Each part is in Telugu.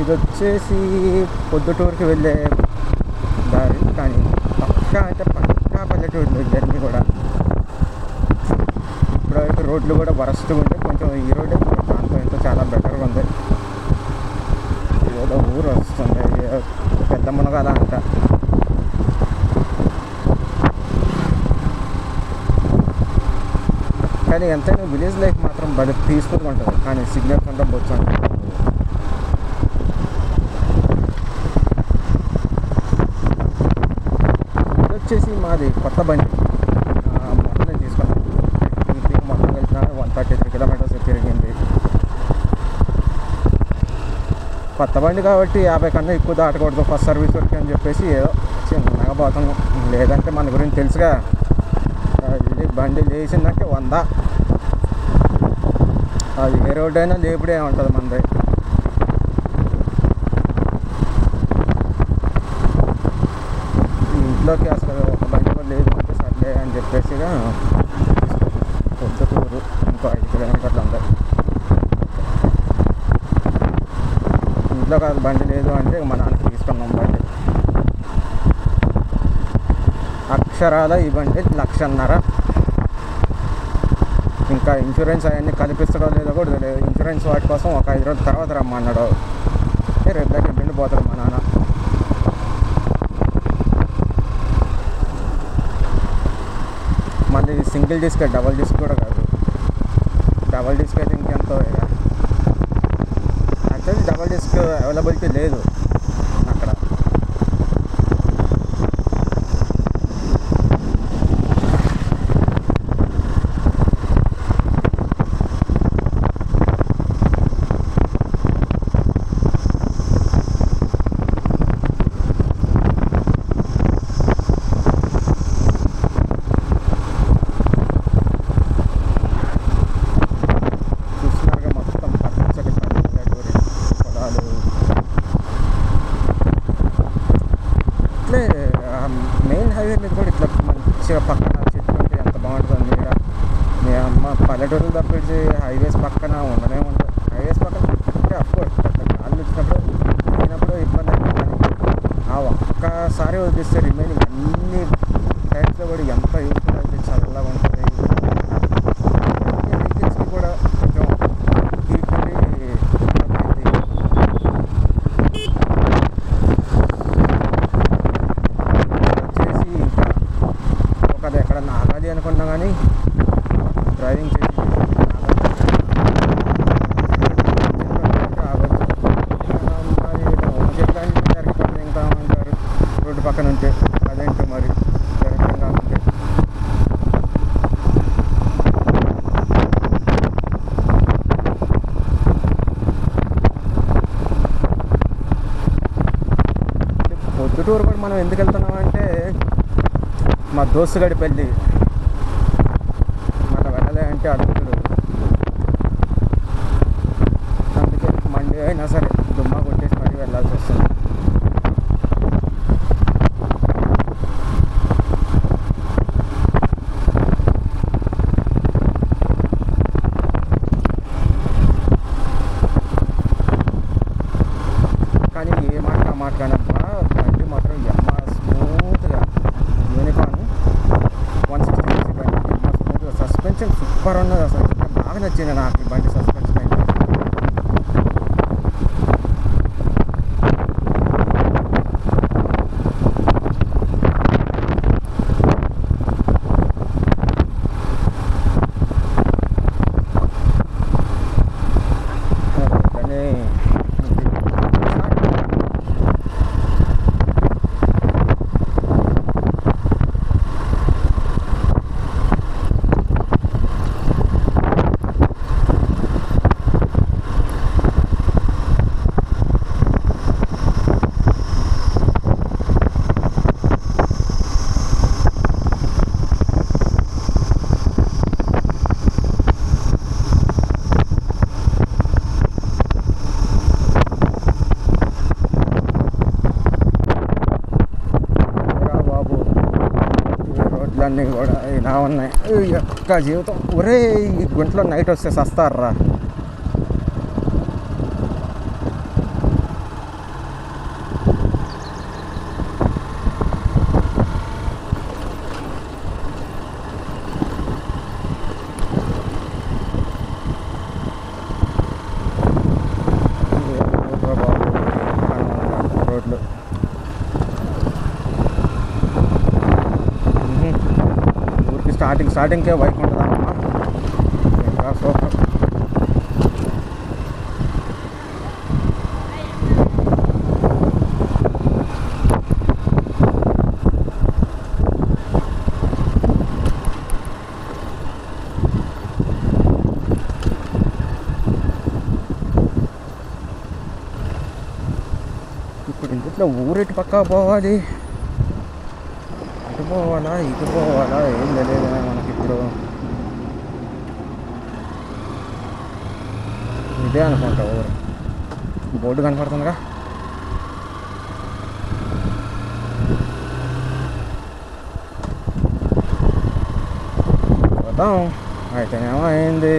ఇది వచ్చేసి పొద్దుటూరుకి వెళ్ళే దారి, కానీ పక్కా అంటే పక్కా పల్లెటూరు జర్నీ కూడా. ఇప్పటివరకు రోడ్లు కూడా వరస్ట్గా ఉంటే కొంచెం ఈ రోడ్డే దాంతో ఎంతో చాలా బెటర్గా ఉంది. ఏదో ఊరు వస్తుంది, పెద్ద మునగాల అంట. కానీ ఎంతైనా విలేజ్ లైఫ్ మాత్రం బలి పీస్ఫుల్గా ఉంటుంది, కానీ సిగ్నల్స్ అంతా బొచ్చు ఉంటుంది. ఇది వచ్చేసి మాది కొత్త బండి, మొన్నే తీసుకున్నాం. మొత్తం వెళ్తున్నా 133 కిలోమీటర్స్ తిరిగింది. కొత్త బండి కాబట్టి 50 కన్నా ఎక్కువ దాటకూడదు ఫస్ట్ సర్వీస్ వరకు అని చెప్పేసి ఏదో చిన్నగా పోతాము. లేదంటే మన గురించి తెలుసుగా, బండి లేచిందంటే 100. అది ఏ రోడ్ అయినా లేపుడే ఉంటుంది మనది. ఇంట్లోకి అసలు ఒక బండి కూడా లేదు అంటే సర్లే అని చెప్పేసిగా పొద్దుటూరు ఇంకో 5 కిలోమీటర్లు ఉంది. ఇంట్లో కాదు బండి లేదు అంటే మా నాన్నకి తీసుకున్నాం బండి. అక్షరాల ఈ బండి 1,50,000. ఇంకా ఇన్సూరెన్స్ అవన్నీ కల్పిస్తాడో లేదో కూడా తెలియదు. ఇన్సూరెన్స్ వాటి కోసం ఒక 5 రోజుల తర్వాత రమ్మన్నాడు. రేపు దగ్గర బండి పోతాడు మా నాన్న. మళ్ళీ సింగిల్ డిస్క్, డబల్ డిస్క్ కూడా కాదు. డబల్ డిస్క్ అయితే ఇంకెంతో. యాక్చువల్లీ డబల్ డిస్క్ అవైలబిలిటీ లేదు అక్కడ. మెయిన్ హైవే మీద కూడా ఇట్లా మంచిగా పక్కన చెట్లు ఉంటే ఎంత బాగుంటుంది. మీ అమ్మ పల్లెటూరు తప్పించి హైవేస్ పక్కన ఉండనే ఉంటుంది. హైవేస్ పక్కన అంటే అఫ్కోర్స్ గాలి వచ్చినప్పుడు తిరిగినప్పుడు ఇబ్బంది అవుతుంది, కానీ ఆ ఒక్కసారి వదిలిస్తే రిమైనింగ్ అన్ని టైమ్స్లో కూడా ఎంత యూస్ఫుల్ అయితే చల్లగా ఉంటుంది. వెహికల్స్కి కూడా కొంచెం ఈక్వల్లీ ఎక్కడన్నా ఆగాలి అనుకున్నా కానీ డ్రైవింగ్ చేసి ఆగొచ్చు. మరి చెట్లని జరుగుతుంది ఇంకా అంటారు రోడ్డు పక్కన ఉంటే, అదేంటో మరి జరగంగా ఉంది. పొద్దుటూరు కూడా మనం ఎందుకు వెళ్తున్నాం అంటే మా దోస్తుగాడి పెళ్ళి. మన వెళ్ళలే అంటే అడుగుతుడు. అందుకే మండే అయినా సరే దుమ్మా కొట్టేసి మరీ వెళ్ళాల్సి వస్తుంది. కానీ ఏ మాట మాట్లాడబ్బా, బండి మాత్రం ఎమ్మ స్మూత్గా యూనికార్న్ 160 స్మూత్గా, సస్పెన్షన్ సూపర్ ఉన్నది. అసలు బాగా నచ్చింది నాకు ఈ బండి సస్పెన్షన్ అయితే. అన్నీ కూడా ఇలా ఉన్నాయి. యొక్క జీవితం ఒరే, ఈ గుంట్లో నైట్ వస్తే సస్తారా. స్టార్టింగ్కే బైక్ ఉంటుందమ్మా, ఇంకా సూపర్. ఇప్పుడు ఇంట్లో ఊరిటి పక్క పోవాలి, ఇటు పోవాలా ఇటు పోవాలా ఏం తెలియదు మనకి. ఇప్పుడు ఇదే అనుకుంటా ఊరు, బోర్డు కనపడుతుందిగా. పోతాం అయితేనేమో అయింది.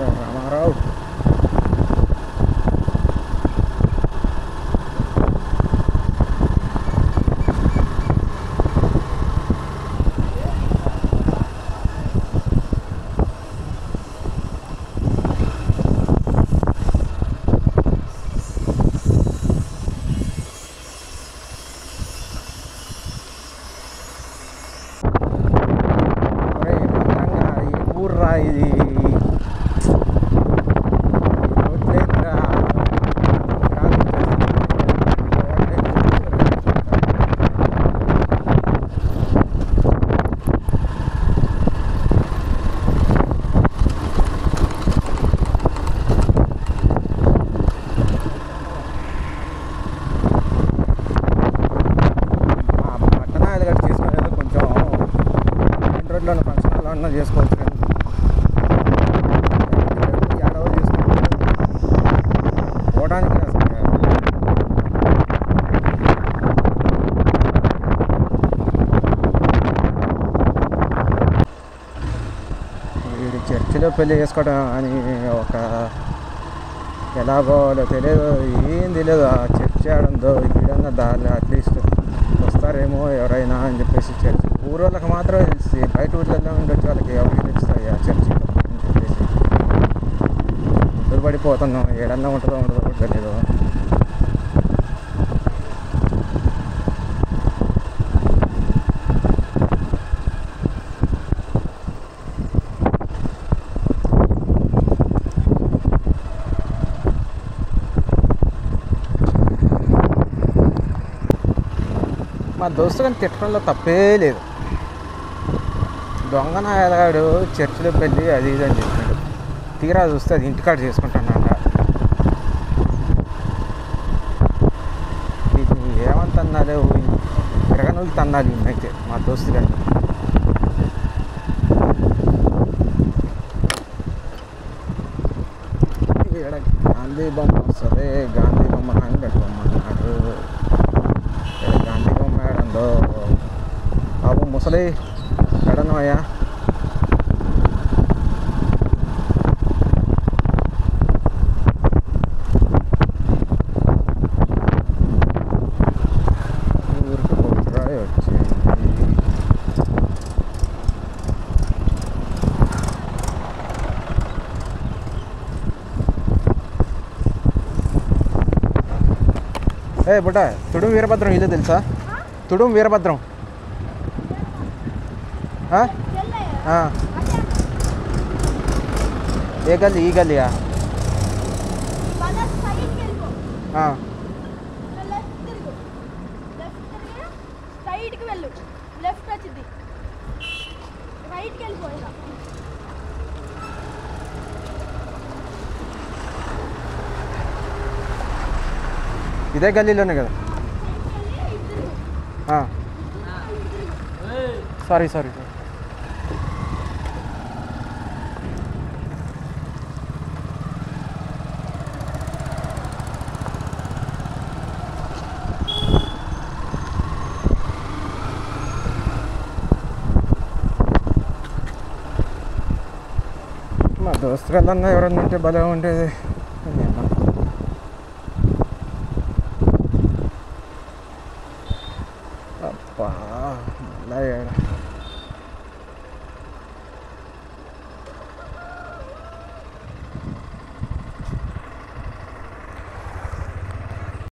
రామారావు ఇది ఫంక్షన్ హాల్లో అన్నా చేసుకోవచ్చు, కానీ ఏడవ చేసుకోవచ్చు పోవడానికి అసలు. వీడి చర్చిలో పెళ్ళి చేసుకోవడం అని ఒక ఎలా పోవాలో తెలియదు, ఏం తెలియదు. ఆ చర్చి ఆడందో ఈడన్నా దారిలో అట్లీస్ట్ వస్తారేమో ఎవరైనా అని చెప్పేసి చర్చి ఊరోళ్ళకి మాత్రమే తెలిసి, బయట ఊళ్ళల్లో ఉండొచ్చు వాళ్ళకి ఎవరికి తెలుస్తాయి ఆ చర్చి అని చెప్పేసి. ముద్దులు పడిపోతున్నాం, ఏడన్నా ఉంటుందో కూడా తెలియదు. మా దోస్తు కానీ తిట్టడంలో తప్పే లేదు. దొంగనాయలాడు చర్చిలో పెళ్ళి అది ఇది అని చెప్పాడు, తీరా చూస్తే అది ఇంటికాడ చేసుకుంటానంట. ఇది ఏమంత అన్నాలే తిరగనూకి తన్నాలి అయితే మా దోస్తు కానీ. ఇక్కడ గాంధీ బొమ్మ వస్తుంది, గాంధీ బొమ్మ కానీ పెట్టుకోమన్నాడు. గాంధీ బొమ్మ ఏడందో బాబు ముసలి ఎడను అయ్యా. ఊరికి పొట్రాయి వచ్చింది. ఏ బుట్ట తుడుం వీరభద్రం ఇల్లు తెలుసా? తుడుం వీరభద్రం ఏ గల్లీ? ఈ గల్లీయా? ఇదే గల్లీలోనే కదా. Sorry sorry sorry. మా దోస్తులన్నా ఎవరన్నా ఉంటే భలే ఉండేది. అబ్బా మళ్ళా